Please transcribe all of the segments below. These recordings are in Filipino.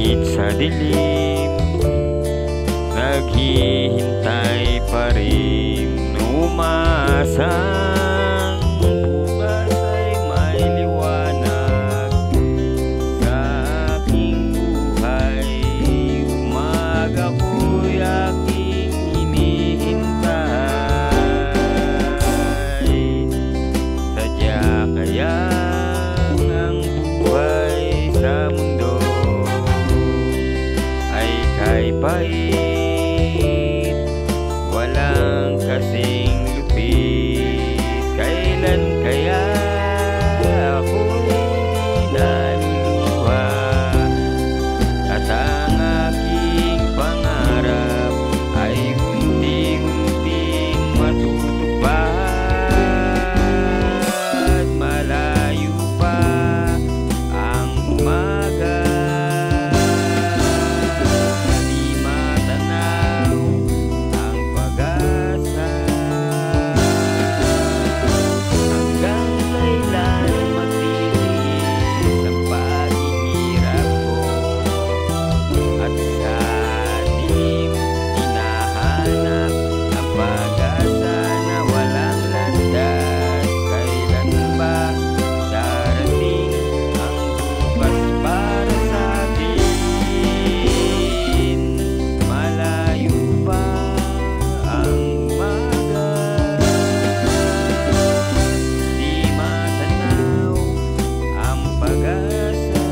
Kahit sa dilim, naghihintay pa rin, umaasang bukas ay may liwanag sa aking buhay. Umaga ko'y aking hinihintay. Sadya kaya ang buhay sa mundo ay kahit walang kasing lupit. Kailan kaya ako'y naluluha at ang aking pangarap ay unti-unting matutupad. Malayo pa ang umaga, di matanaw ang pag-asa. Hanggang kailan magtitiis ang paghihirap ko, at sa dilim hinahanap ang pag-asa na walang landas. Kailan ba darating ang bukas para sa atin? Malayo pa ang umaga, di matanaw ang pag-asa.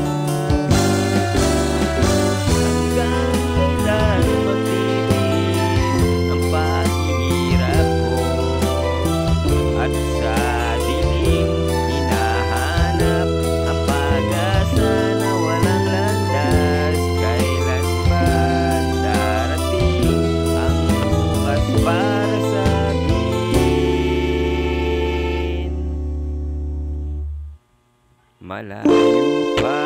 Hanggang kailan magtitiis ang paghihirap ko, at sa dilim hinahanap ang pag-asa na walang landas. Kailan ba darating ang bukas para sa akin? Malayo pa